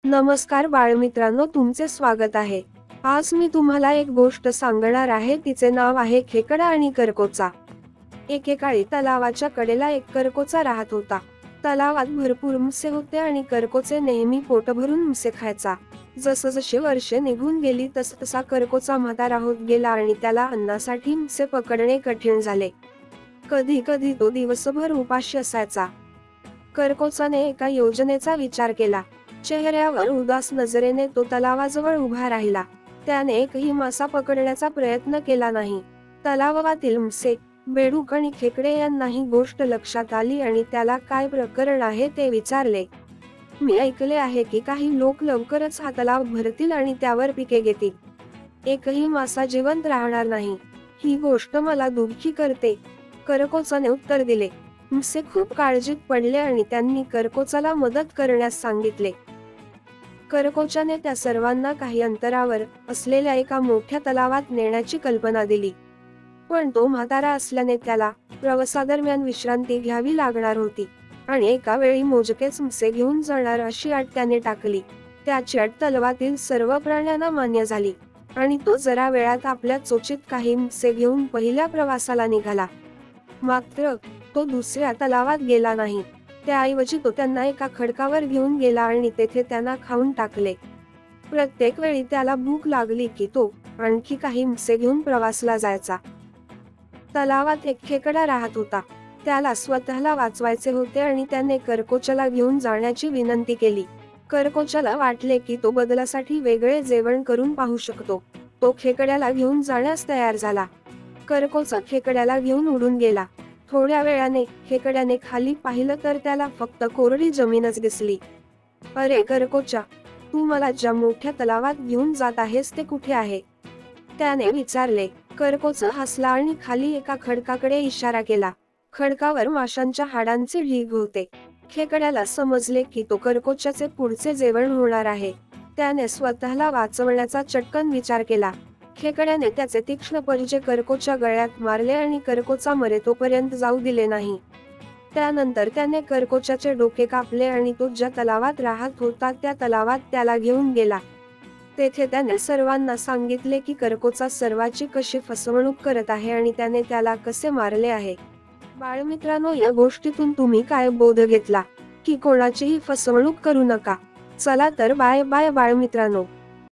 नमस्कार बाळमित्रांनो, तुमचे स्वागत आहे। आज मी तुम्हाला एक गोष्ट सांगणार आहे, तिचे नाव आहे खेकडा आणि करकोचा। एकेकाळी तलावाच्या कडेला एक करकोचा राहत होता। तलावात भरपूर मासे होते आणि करकोचे नेहमी पोट भरून मासे खायचा। जसजशी वर्षे निघून गेली तसतसा करकोचा म्हातारा होत गेला आणि त्याला अन्नासाठी मासे पकडणे कठीण झाले। कधी कधी तो दिवसभर उपाशी असायचा। करकोचाने एका योजनेचा विचार केला। चेहऱ्यावर उदास नजरेने तो तलावाजवळ उभा राहिला। त्याने एकही मासा पकडण्याचा प्रयत्न केला नाही। तलावातील मासे, बेडूक आणि खेकडे यांना ही गोष्ट लक्षात आली आणि त्याला काय प्रकरण आहे ते विचारले। मी ऐकले आहे की काही लोक लवकरच हा तलाव भरतील आणि त्यावर पिके घेतील। एकही मासा जिवंत राहणार नाही, ही गोष्ट मला दुःखी करते, करकोचाने उत्तर दिले। मासे खूप काळजीत पडले आणि त्यांनी करकोचाला मदत करण्यास सांगितले। करकोचाने त्या सर्वांना काही अंतरावर असलेल्या एका मोठ्या तलावात नेण्याची कल्पना दिली। पण तो म्हातारा असल्याने त्याला प्रवासादरम्यान विश्रांती घ्यावी लागणार होती आणि एका वेळी मोजकेच मासे घेऊन जाणार अशी अट त्याने टाकली। त्याची अट तलावातील सर्व प्राण्यांना मान्य झाली आणि तो जरा वेळात आपल्या चोचीत काही मासे घेऊन पहिल्या प्रवासाला निघाला। मात्र तो दुसऱ्या तलावात गेला नाही। त्याऐवजी तो त्यांना एका खडकावर घेऊन गेला आणि तेथे त्यांना खाऊन टाकले। प्रत्येक वेळी त्याला भूक लागली की तो आणखी काही मासे घेऊन प्रवासला जायचा। तलावात एक खेकडा राहत होता। त्याला स्वतःला वाचवायचे होते आणि त्याने करकोचाला घेऊन जाण्याची विनंती केली। करकोचाला वाटले की तो बदलासाठी वेगळे जेवण करून पाहू शकतो। तो खेकड्याला घेऊन जाण्यास तयार झाला। करकोचा खेकड्याला घेऊन उडून गेला। थोड्या वेळाने खेकड्याने खाली पाहिलं तर त्याला फक्त कोरडी जमीनच दिसली। अरे करकोचा, तू मला ज्या मोठ्या तलावात घेऊन जात आहेस ते कुठे आहे? त्याने विचारले। करकोचा हसला आणि खाली एका खडकाकडे इशारा केला। खडकावर माशांच्या हाडांचे ढीग होते। खेकड्याला समजले की तो करकोचाचे पुढचे जेवण होणार आहे। त्याने स्वतःला वाचवण्याचा चटकन विचार केला। खेकड्याने त्याचे तीक्ष्ण पंजे करकोच्या गळ्यात मारले आणि करकोचा मरेतोपर्यंत जाऊ दिले नाही। त्यानंतर त्याने करकोचाचे डोके कापले आणि तो ज्या तलावात राहत होता त्या तलावात त्याला घेऊन गेला। तेथे त्याने सर्वांना सांगितले की करकोचा सर्वांची कशी फसवणूक करत आहे आणि त्याने त्याला कसे मारले आहे। बाळमित्रांनो, या गोष्टीतून तुम्ही काय बोध घेतला? की कोणाचीही फसवणूक करू नका। चला तर बाय बाय बाळमित्रांनो।